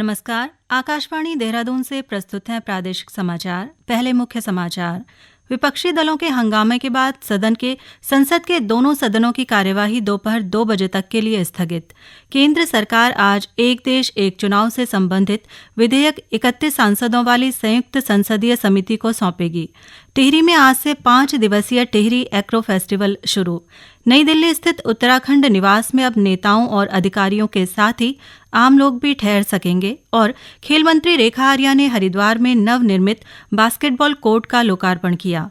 नमस्कार। आकाशवाणी देहरादून से प्रस्तुत हैं प्रादेशिक समाचार। पहले मुख्य समाचार। विपक्षी दलों के हंगामे के बाद संसद के दोनों सदनों की कार्यवाही दोपहर 2 बजे तक के लिए स्थगित। केंद्र सरकार आज एक देश एक चुनाव से संबंधित विधेयक 31 सांसदों वाली संयुक्त संसदीय समिति को सौंपेगी। टिहरी में आज से 5 दिवसीय टिहरी एग्रो फेस्टिवल शुरू। नई दिल्ली स्थित उत्तराखंड निवास में अब नेताओं और अधिकारियों के साथ ही आम लोग भी ठहर सकेंगे। और खेल मंत्री रेखा आर्या ने हरिद्वार में नवनिर्मित बास्केटबॉल कोर्ट का लोकार्पण किया।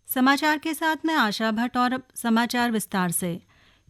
समाचार के साथ मैं आशा भट्ट और समाचार विस्तार से।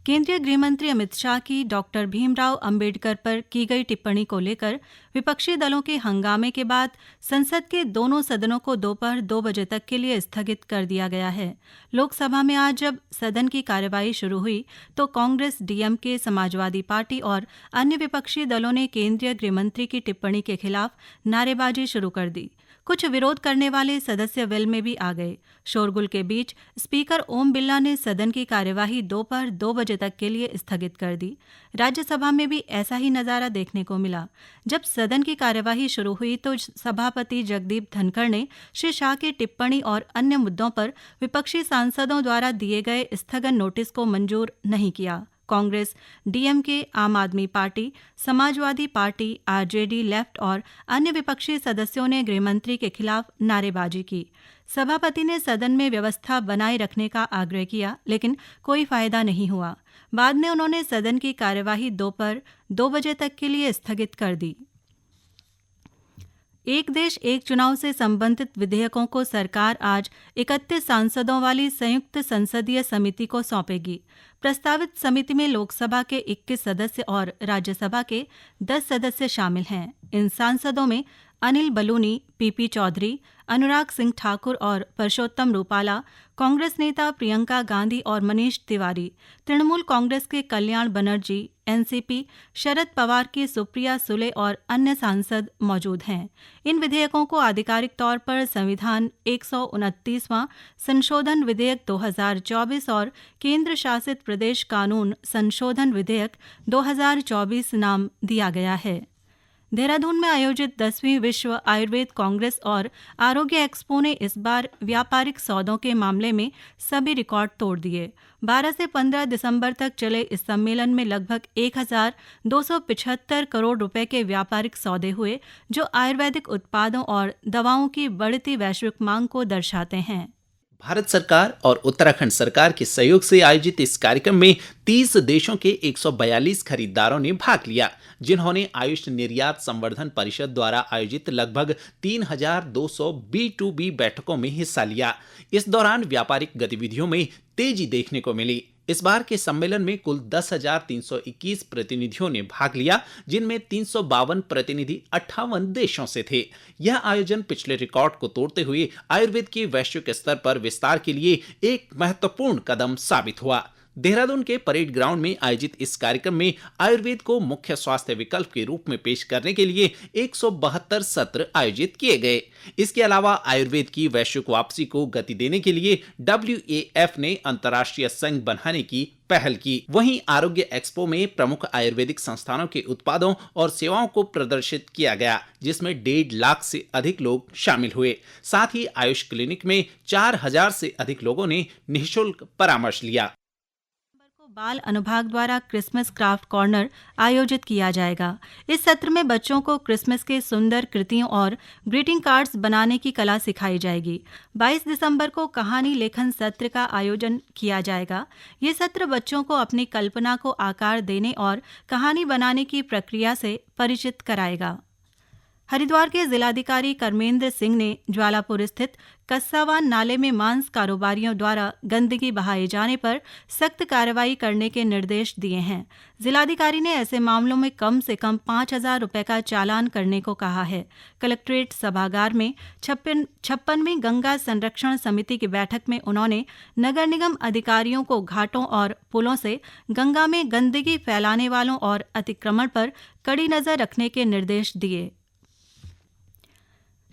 केंद्रीय गृहमंत्री अमित शाह की डॉक्टर भीमराव अंबेडकर पर की गई टिप्पणी को लेकर विपक्षी दलों के हंगामे के बाद संसद के दोनों सदनों को दोपहर 2 बजे तक के लिए स्थगित कर दिया गया है। लोकसभा में आज जब सदन की कार्यवाही शुरू हुई तो कांग्रेस, डीएमके, समाजवादी पार्टी और अन्य विपक्षी दलों ने केंद्रीय गृहमंत्री की टिप्पणी के खिलाफ नारेबाजी शुरू कर दी। कुछ विरोध करने वाले सदस्य वेल में भी आ गए। शोरगुल के बीच स्पीकर ओम बिरला ने सदन की कार्यवाही दोपहर 2 बजे तक के लिए स्थगित कर दी। राज्यसभा में भी ऐसा ही नजारा देखने को मिला। जब सदन की कार्यवाही शुरू हुई तो सभापति जगदीप धनखड़ ने श्री शाह की टिप्पणी और अन्य मुद्दों पर विपक्षी सांसदों द्वारा दिए गए स्थगन नोटिस को मंजूर नहीं किया। कांग्रेस, डीएमके, आम आदमी party, Samajwadi party, RJD, left और अन्य विपक्षी सदस्यों ने गृहमंत्री के खिलाफ नारेबाजी की। सभापति ने सदन में व्यवस्था बनाए रखने का आग्रह किया, लेकिन कोई फायदा नहीं हुआ। बाद में उन्होंने सदन की कार्यवाही दोपहर 2 बजे तक के लिए स्थगित कर दी। एक देश एक चुनाव से संबंधित विधेयकों को सरकार आज 31 सांसदों वाली संयुक्त संसदीय समिति को सौंपेगी। प्रस्तावित समिति में लोकसभा के 21 सदस्य और राज्यसभा के 10 सदस्य शामिल हैं। इन सांसदों में अनिल बलूनी, पीपी चौधरी, अनुराग सिंह ठाकुर और परषोत्तम रूपाला, कांग्रेस नेता प्रियंका गांधी और मनीष तिवारी, तृणमूल कांग्रेस के कल्याण बनर्जी, एनसीपी, शरद पवार की सुप्रिया सुले और अन्य सांसद मौजूद हैं। इन विधेयकों को आधिकारिक तौर पर संविधान 129वां संशोधन विधेयक 2024 और केंद्र शासित प्रदेश कानून संशोधन विधेयक 2024 नाम दिया गया है। देहरादून में आयोजित 10वीं विश्व आयुर्वेद कांग्रेस और आरोग्य एक्सपो ने इस बार व्यापारिक सौदों के मामले में सभी रिकॉर्ड तोड़ दिए। 12 से 15 दिसंबर तक चले इस सम्मेलन में लगभग 1275 करोड़ रुपए के व्यापारिक सौदे हुए, जो आयुर्वेदिक उत्पादों और दवाओं की बढ़ती वैश्विक मांग को दर्शाते हैं। भारत सरकार और उत्तराखंड सरकार के सहयोग से आयोजित इस कार्यक्रम में 30 देशों के 142 खरीदारों ने भाग लिया, जिन्होंने आयुष निर्यात संवर्धन परिषद द्वारा आयोजित लगभग 3200 B2B बैठकों में हिस्सा लिया। इस दौरान व्यापारिक गतिविधियों में तेजी देखने को मिली। इस बार के सम्मेलन में कुल 10,321 प्रतिनिधियों ने भाग लिया, जिनमें 352 प्रतिनिधि 58 देशों से थे। यह आयोजन पिछले रिकॉर्ड को तोड़ते हुए आयुर्वेद के वैश्विक स्तर पर विस्तार के लिए एक महत्वपूर्ण कदम साबित हुआ। देहरादून के परेड ग्राउंड में आयोजित इस कार्यक्रम में आयुर्वेद को मुख्य स्वास्थ्य विकल्प के रूप में पेश करने के लिए 172 सत्र आयोजित किए गए। इसके अलावा आयुर्वेद की वैश्विक वापसी को गति देने के लिए WAF ने अंतर्राष्ट्रीय संघ बनाने की पहल की। वहीं आरोग्य एक्सपो में प्रमुख आयुर्वेदिक संस्थानों के उत्पादों और सेवाओं को प्रदर्शित किया गया, जिसमें 1.5 लाख से अधिक लोग शामिल हुए। साथ ही आयुष क्लिनिक में 4000 से अधिक लोगों ने निःशुल्क परामर्श लिया। बाल अनुभाग द्वारा क्रिसमस क्राफ्ट कॉर्नर आयोजित किया जाएगा। इस सत्र में बच्चों को क्रिसमस के सुंदर कृतियों और ग्रीटिंग कार्ड्स बनाने की कला सिखाई जाएगी। 22 दिसंबर को कहानी लेखन सत्र का आयोजन किया जाएगा। ये सत्र बच्चों को अपनी कल्पना को आकार देने और कहानी बनाने की प्रक्रिया से परिचित कराएगा। हरिद्वार के जिलाधिकारी कर्मेंद्र सिंह ने ज्वालापुर स्थित कस्सावान नाले में मांस कारोबारियों द्वारा गंदगी बहाए जाने पर सख्त कार्रवाई करने के निर्देश दिए हैं। जिलाधिकारी ने ऐसे मामलों में कम से कम 5,000 रुपए का चालान करने को कहा है। कलेक्ट्रेट सभागार में 56वीं गंगा संरक्षण समिति की बैठक में उन्होंने नगर निगम अधिकारियों को घाटों और पुलों से गंगा में गंदगी फैलाने वालों और अतिक्रमण पर कड़ी नजर रखने के निर्देश दिए।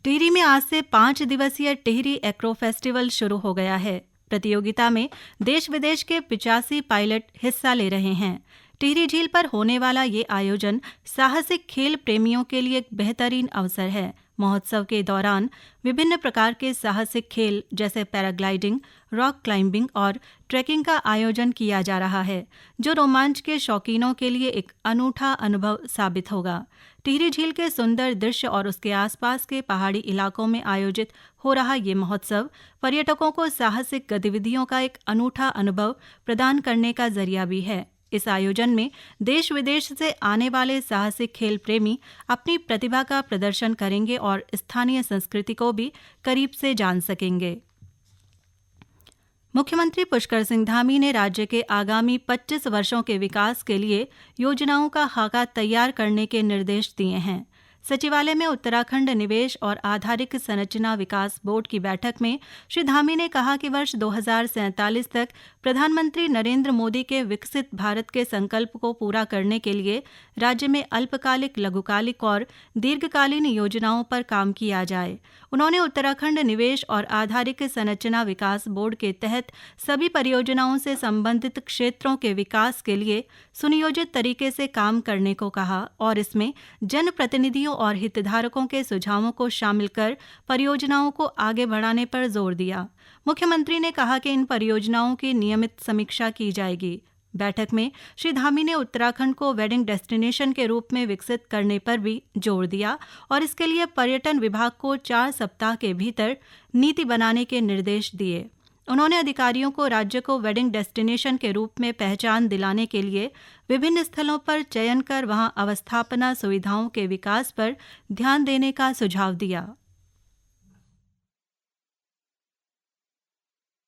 टिहरी में आज से 5 दिवसीय टिहरी एग्रो फेस्टिवल शुरू हो गया है। प्रतियोगिता में देश विदेश के 85 पायलट हिस्सा ले रहे हैं। टिहरी झील पर होने वाला ये आयोजन साहसिक खेल प्रेमियों के लिए एक बेहतरीन अवसर है। महोत्सव के दौरान विभिन्न प्रकार के साहसिक खेल जैसे पैराग्लाइडिंग, रॉक क्लाइंबिंग और ट्रैकिंग का आयोजन किया जा रहा है, जो रोमांच के शौकीनों के लिए एक अनूठा अनुभव साबित होगा। टिहरी झील के सुंदर दृश्य और उसके आसपास के पहाड़ी इलाकों में आयोजित हो रहा ये महोत्सव पर्यटकों को साहसिक गतिविधियों का एक अनूठा अनुभव प्रदान करने का जरिया भी है। इस आयोजन में देश विदेश से आने वाले साहसिक खेल प्रेमी अपनी प्रतिभा का प्रदर्शन करेंगे और स्थानीय संस्कृति को भी करीब से जान सकेंगे। मुख्यमंत्री पुष्कर सिंह धामी ने राज्य के आगामी 25 वर्षों के विकास के लिए योजनाओं का खाका तैयार करने के निर्देश दिए हैं। सचिवालय में उत्तराखंड निवेश और आधारिक संरचना विकास बोर्ड की बैठक में श्री धामी ने कहा कि वर्ष 2047 तक प्रधानमंत्री नरेंद्र मोदी के विकसित भारत के संकल्प को पूरा करने के लिए राज्य में अल्पकालिक, लघुकालिक और दीर्घकालीन योजनाओं पर काम किया जाए। उन्होंने उत्तराखंड निवेश और आधारिक संरचना विकास बोर्ड के तहत सभी परियोजनाओं से संबंधित क्षेत्रों के विकास के लिए सुनियोजित तरीके से काम करने को कहा और इसमें जनप्रतिनिधियों और हितधारकों के सुझावों को शामिल कर परियोजनाओं को आगे बढ़ाने पर जोर दिया। मुख्यमंत्री ने कहा कि इन परियोजनाओं की नियमित समीक्षा की जाएगी। बैठक में श्री धामी ने उत्तराखंड को वेडिंग डेस्टिनेशन के रूप में विकसित करने पर भी जोर दिया और इसके लिए पर्यटन विभाग को 4 सप्ताह के भीतर नीति बनाने के निर्देश दिए। उन्होंने अधिकारियों को राज्य को वेडिंग डेस्टिनेशन के रूप में पहचान दिलाने के लिए विभिन्न स्थलों पर चयन कर वहां अवस्थापना सुविधाओं के विकास पर ध्यान देने का सुझाव दिया।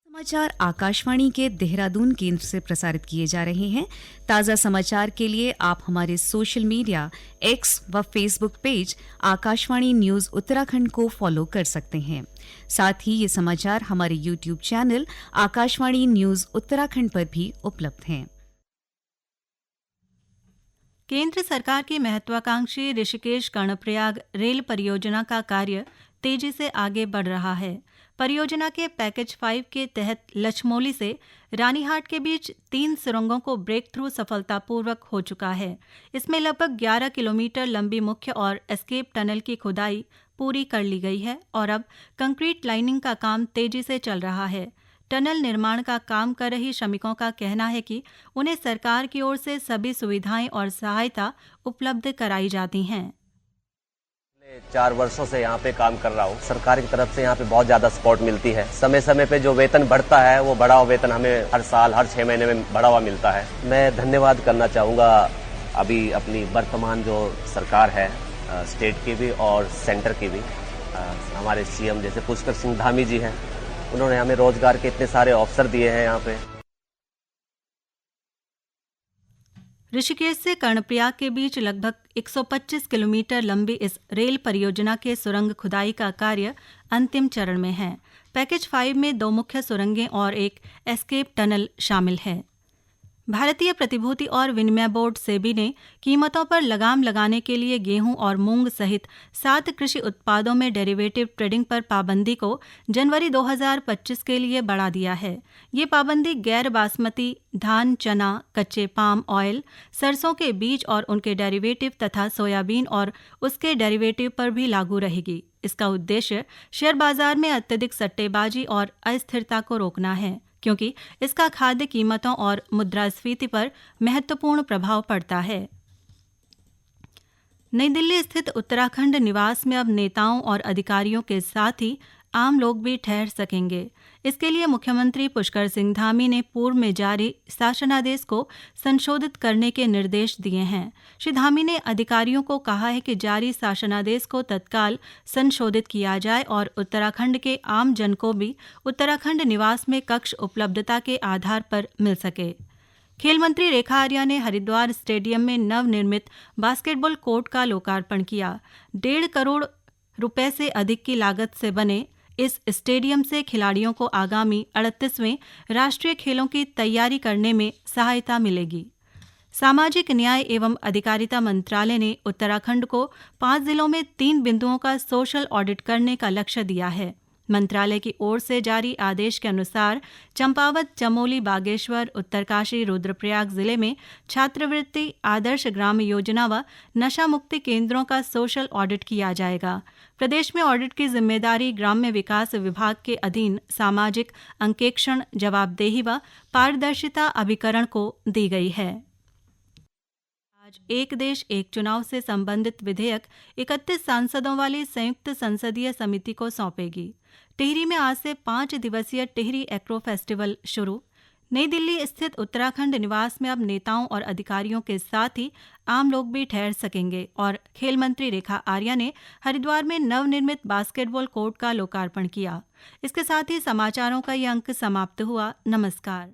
समाचार आकाशवाणी के देहरादून केंद्र से प्रसारित किए जा रहे हैं। ताज़ा समाचार के लिए आप हमारे सोशल मीडिया एक्स व Facebook page Akashvani news Uttarakhand को फॉलो कर सकते हैं। साथ ही ये समाचार हमारे YouTube channel Akashvani news Uttarakhand पर भी उपलब्ध हैं। केंद्र सरकार की महत्वाकांक्षी ऋषिकेश कर्णप्रयाग रेल परियोजना का कार्य तेजी से आगे बढ़ रहा है। परियोजना के पैकेज 5 के तहत लछमोली से रानीहाट के बीच 3 सुरंगों को ब्रेक थ्रू सफलतापूर्वक हो चुका है। इसमें लगभग 11 किलोमीटर लंबी मुख्य और एस्केप टनल की खुदाई पूरी कर ली गई है और अब कंक्रीट लाइनिंग का काम तेजी से चल रहा है। टनल निर्माण का काम कर रही श्रमिकों का कहना है कि उन्हें सरकार की ओर से सभी सुविधाएं और सहायता उपलब्ध कराई जाती हैं। 4 वर्षों से यहाँ पे काम कर रहा हूँ। सरकार की तरफ से यहाँ पे बहुत ज्यादा सपोर्ट मिलती है। समय समय पे जो वेतन बढ़ता है वो बढ़ा हुआ वेतन हमें हर साल हर 6 महीने में बढ़ा हुआ मिलता है। मैं धन्यवाद करना चाहूँगा अभी अपनी वर्तमान जो सरकार है स्टेट की भी और सेंटर की भी। हमारे सीएम जैसे पुष्कर सिंह धामी जी हैं, उन्होंने हमें रोजगार के इतने सारे अवसर दिए हैं। यहाँ पे ऋषिकेश से कर्णप्रयाग के बीच लगभग 125 किलोमीटर लंबी इस रेल परियोजना के सुरंग खुदाई का कार्य अंतिम चरण में है। पैकेज 5 में 2 मुख्य सुरंगें और एक एस्केप टनल शामिल है। भारतीय प्रतिभूति और विनिमय बोर्ड सेबी ने कीमतों पर लगाम लगाने के लिए गेहूं और मूंग सहित 7 कृषि उत्पादों में डेरिवेटिव ट्रेडिंग पर पाबंदी को जनवरी 2025 के लिए बढ़ा दिया है। ये पाबंदी गैर बासमती धान, चना, कच्चे पाम ऑयल, सरसों के बीज और उनके डेरिवेटिव तथा सोयाबीन और उसके डेरिवेटिव पर भी लागू रहेगी। इसका उद्देश्य शेयर बाजार में अत्यधिक सट्टेबाजी और अस्थिरता को रोकना है, क्योंकि इसका खाद्य कीमतों और मुद्रास्फीति पर महत्वपूर्ण प्रभाव पड़ता है। नई दिल्ली स्थित उत्तराखंड निवास में अब नेताओं और अधिकारियों के साथ ही आम लोग भी ठहर सकेंगे। इसके लिए मुख्यमंत्री पुष्कर सिंह धामी ने पूर्व में जारी शासनादेश को संशोधित करने के निर्देश दिए हैं। श्री धामी ने अधिकारियों को कहा है कि जारी शासनादेश को तत्काल संशोधित किया जाए और उत्तराखंड के आम जन को भी उत्तराखंड निवास में कक्ष उपलब्धता के आधार पर मिल सके। खेल मंत्री रेखा आर्या ने हरिद्वार स्टेडियम में नवनिर्मित बास्केटबॉल कोर्ट का लोकार्पण किया। 1.5 करोड़ रुपए से अधिक की लागत से बने इस स्टेडियम से खिलाड़ियों को आगामी 38वें राष्ट्रीय खेलों की तैयारी करने में सहायता मिलेगी। सामाजिक न्याय एवं अधिकारिता मंत्रालय ने उत्तराखंड को 5 जिलों में 3 बिंदुओं का सोशल ऑडिट करने का लक्ष्य दिया है। मंत्रालय की ओर से जारी आदेश के अनुसार चंपावत, चमोली, बागेश्वर, उत्तरकाशी, रुद्रप्रयाग जिले में छात्रवृत्ति, आदर्श ग्राम योजना व नशा मुक्ति केंद्रों का सोशल ऑडिट किया जाएगा। प्रदेश में ऑडिट की जिम्मेदारी ग्राम्य विकास विभाग के अधीन सामाजिक अंकेक्षण, जवाबदेही व पारदर्शिता अभिकरण को दी गई है। आज एक देश एक चुनाव से संबंधित विधेयक 31 सांसदों वाली संयुक्त संसदीय समिति को सौंपेगी। टिहरी में आज से 5 दिवसीय टिहरी एग्रो फेस्टिवल शुरू। नई दिल्ली स्थित उत्तराखंड निवास में अब नेताओं और अधिकारियों के साथ ही आम लोग भी ठहर सकेंगे। और खेल मंत्री रेखा आर्या ने हरिद्वार में नवनिर्मित बास्केटबॉल कोर्ट का लोकार्पण किया। इसके साथ ही समाचारों का ये अंक समाप्त हुआ। नमस्कार।